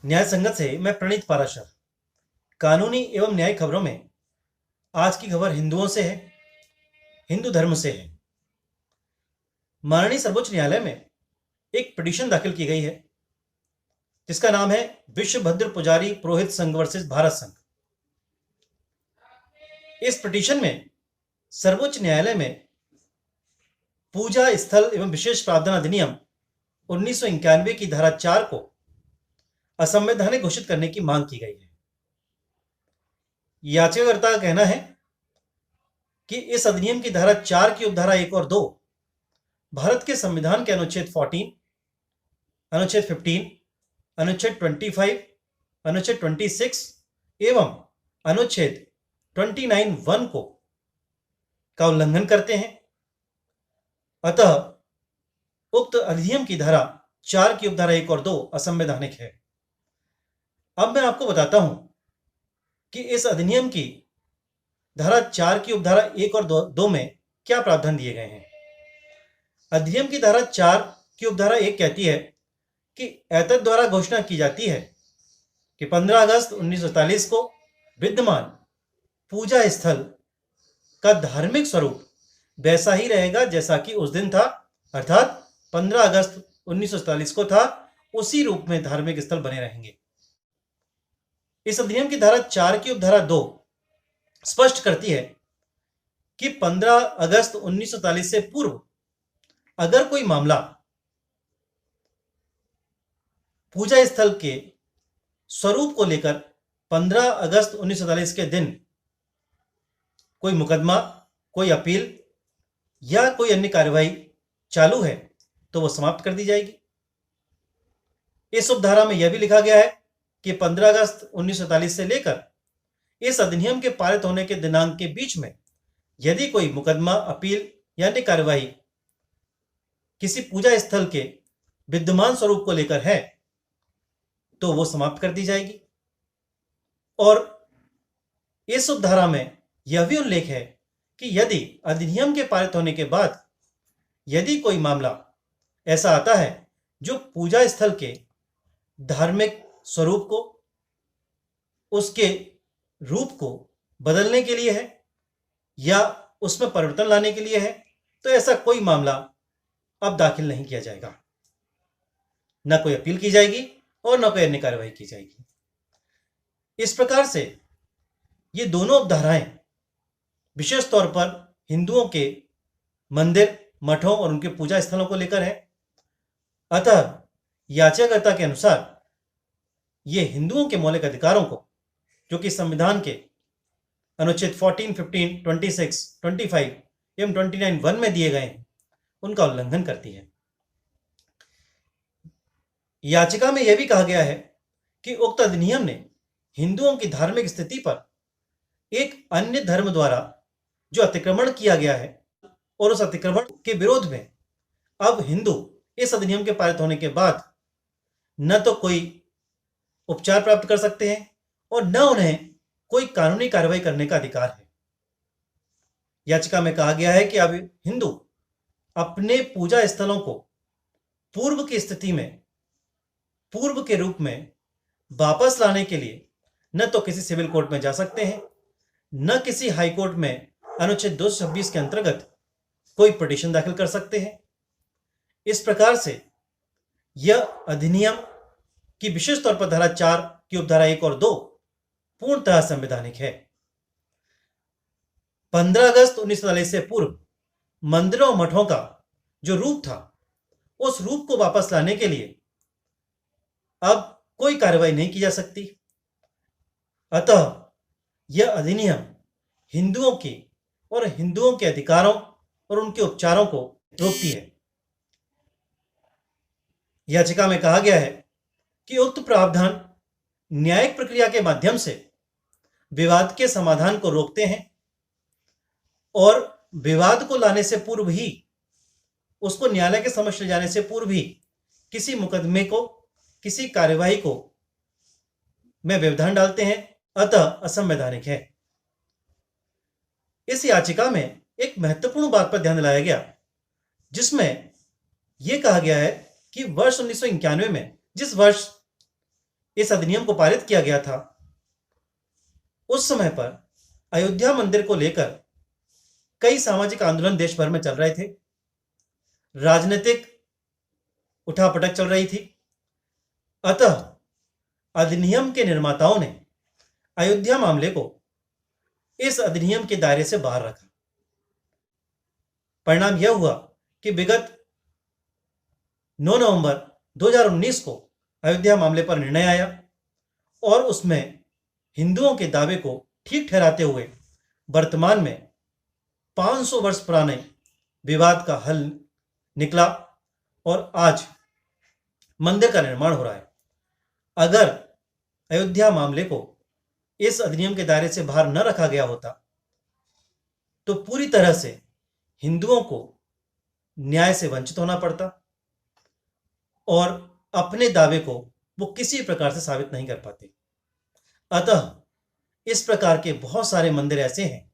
न्याय संगत से मैं प्रणीत पाराशर। कानूनी एवं न्यायिक खबरों में आज की खबर हिंदुओं से है, हिंदू धर्म से है। माननीय सर्वोच्च न्यायालय में एक पिटीशन दाखिल की गई है जिसका नाम है विश्वभद्र पुजारी पुरोहित संघ वर्सेस भारत संघ। इस पिटीशन में सर्वोच्च न्यायालय में पूजा स्थल एवं विशेष प्रावधान अधिनियम 1991 की धारा 4 को असंवैधानिक घोषित करने की मांग की गई है। याचिकाकर्ता का कहना है कि इस अधिनियम की धारा 4 की उपधारा 1 और 2 भारत के संविधान के अनुच्छेद 14, अनुच्छेद 15, अनुच्छेद 25, अनुच्छेद 26 एवं अनुच्छेद 29(1) का उल्लंघन करते हैं। अतः उक्त अधिनियम की धारा 4 की उपधारा 1 और 2 असंवैधानिक है। अब मैं आपको बताता हूं कि इस अधिनियम की धारा 4 की उपधारा 1 और 2 में क्या प्रावधान दिए गए हैं। अधिनियम की धारा 4 की उपधारा 1 कहती है कि एतद द्वारा घोषणा की जाती है कि 15 अगस्त 1947 को विद्यमान पूजा स्थल का धार्मिक स्वरूप वैसा ही रहेगा जैसा कि उस दिन था, अर्थात 15 अगस्त 1947 को था, उसी रूप में धार्मिक स्थल बने रहेंगे। इस अधिनियम की धारा 4 की उपधारा 2 स्पष्ट करती है कि 15 अगस्त 1947 से पूर्व अगर कोई मामला पूजा स्थल के स्वरूप को लेकर 15 अगस्त 1947 के दिन कोई मुकदमा, कोई अपील या कोई अन्य कार्यवाही चालू है तो वो समाप्त कर दी जाएगी। इस उपधारा में यह भी लिखा गया है कि 15 अगस्त 1947 से लेकर इस अधिनियम के पारित होने के दिनांक के बीच में यदि कोई मुकदमा, अपील या अन्य कार्यवाही किसी पूजा स्थल के विद्यमान स्वरूप को लेकर है तो वो समाप्त कर दी जाएगी। और इस उपधारा में यह भी उल्लेख है कि यदि अधिनियम के पारित होने के बाद यदि कोई मामला ऐसा आता है जो पूजा स्थल के धार्मिक स्वरूप को, उसके रूप को बदलने के लिए है या उसमें परिवर्तन लाने के लिए है, तो ऐसा कोई मामला अब दाखिल नहीं किया जाएगा, न कोई अपील की जाएगी और न कोई अन्य कार्यवाही की जाएगी। इस प्रकार से ये दोनों उपधाराएं विशेष तौर पर हिंदुओं के मंदिर, मठों और उनके पूजा स्थलों को लेकर है। अतः याचिकाकर्ता के अनुसार ये हिंदुओं के मौलिक अधिकारों को, जो कि संविधान के अनुच्छेद 14, 15, 26, 25 एवं 29(1) में दिए गए हैं, उनका उल्लंघन करती है। याचिका में यह भी कहा गया है कि उक्त अधिनियम ने हिंदुओं की धार्मिक स्थिति पर एक अन्य धर्म द्वारा जो अतिक्रमण किया गया है और उस अतिक्रमण के विरोध में अब हिंदू इस अधिनियम के पारित होने के बाद न तो कोई उपचार प्राप्त कर सकते हैं और न उन्हें कोई कानूनी कार्रवाई करने का अधिकार है। याचिका में कहा गया है कि अब हिंदू अपने पूजा स्थलों को पूर्व की स्थिति में, पूर्व के रूप में वापस लाने के लिए न तो किसी सिविल कोर्ट में जा सकते हैं, न किसी हाई कोर्ट में अनुच्छेद 226 के अंतर्गत कोई पिटीशन दाखिल कर सकते हैं। इस प्रकार से यह अधिनियम की विशेष तौर पर धारा 4 की उपधारा 1 और 2 पूर्णतः संवैधानिक है। 15 अगस्त 1947 से पूर्व मंदिरों और मठों का जो रूप था, उस रूप को वापस लाने के लिए अब कोई कार्रवाई नहीं की जा सकती। अतः यह अधिनियम हिंदुओं की और हिंदुओं के अधिकारों और उनके उपचारों को रोकती है। याचिका में कहा गया है कि उक्त प्रावधान न्यायिक प्रक्रिया के माध्यम से विवाद के समाधान को रोकते हैं और विवाद को लाने से पूर्व ही, उसको न्यायालय के समक्ष ले जाने से पूर्व ही किसी मुकदमे को, किसी कार्यवाही को में व्यवधान डालते हैं, अतः असंवैधानिक है। इस याचिका में एक महत्वपूर्ण बात पर ध्यान दिलाया गया, जिसमें यह कहा गया है कि वर्ष 1991 में, जिस वर्ष इस अधिनियम को पारित किया गया था, उस समय पर अयोध्या मंदिर को लेकर कई सामाजिक आंदोलन देश भर में चल रहे थे, राजनीतिक उठापटक चल रही थी। अतः अधिनियम के निर्माताओं ने अयोध्या मामले को इस अधिनियम के दायरे से बाहर रखा। परिणाम यह हुआ कि विगत 9 नवंबर 2019 को अयोध्या मामले पर निर्णय आया और उसमें हिंदुओं के दावे को ठीक ठहराते हुए वर्तमान में 500 वर्ष पुराने विवाद का हल निकला और आज मंदिर का निर्माण हो रहा है। अगर अयोध्या मामले को इस अधिनियम के दायरे से बाहर न रखा गया होता तो पूरी तरह से हिंदुओं को न्याय से वंचित होना पड़ता और अपने दावे को वो किसी प्रकार से साबित नहीं कर पाते। अतः इस प्रकार के बहुत सारे मंदिर ऐसे हैं,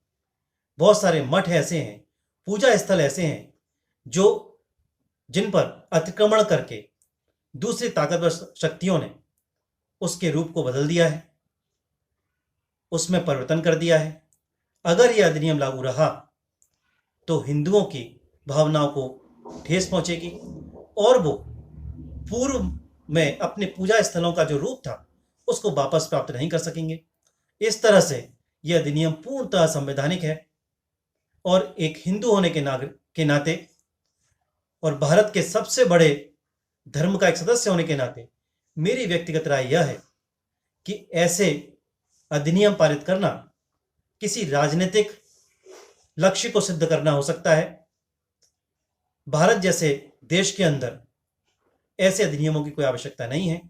बहुत सारे मठ ऐसे हैं, पूजा स्थल ऐसे हैं जिन पर अतिक्रमण करके दूसरी ताकतवर शक्तियों ने उसके रूप को बदल दिया है, उसमें परिवर्तन कर दिया है। अगर यह अधिनियम लागू रहा तो हिंदुओं की भावनाओं को ठेस पहुंचेगी और वो पूर्व में अपने पूजा स्थलों का जो रूप था उसको वापस प्राप्त नहीं कर सकेंगे। इस तरह से यह अधिनियम पूर्णतः संवैधानिक है और एक हिंदू होने के नाते और भारत के सबसे बड़े धर्म का एक सदस्य होने के नाते मेरी व्यक्तिगत राय यह है कि ऐसे अधिनियम पारित करना किसी राजनीतिक लक्ष्य को सिद्ध करना हो सकता है। भारत जैसे देश के अंदर ऐसे अधिनियमों की कोई आवश्यकता नहीं है।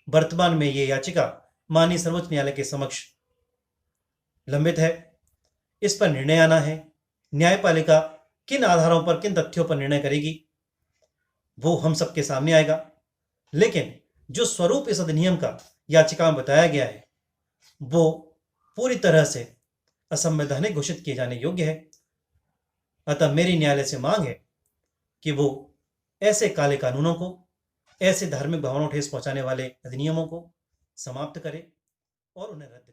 वर्तमान में यह याचिका माननीय सर्वोच्च न्यायालय के समक्ष लंबित है। इस पर निर्णय आना है। न्यायपालिका किन आधारों पर, किन तथ्यों पर निर्णय करेगी वो हम सबके सामने आएगा। लेकिन जो स्वरूप इस अधिनियम का याचिका में बताया गया है वो पूरी तरह से असंवैधानिक घोषित किए जाने योग्य है। अतः मेरी न्यायालय से मांग है कि वो ऐसे काले कानूनों को, ऐसे धार्मिक भावनाओं को ठेस पहुंचाने वाले अधिनियमों को समाप्त करे और उन्हें रद्द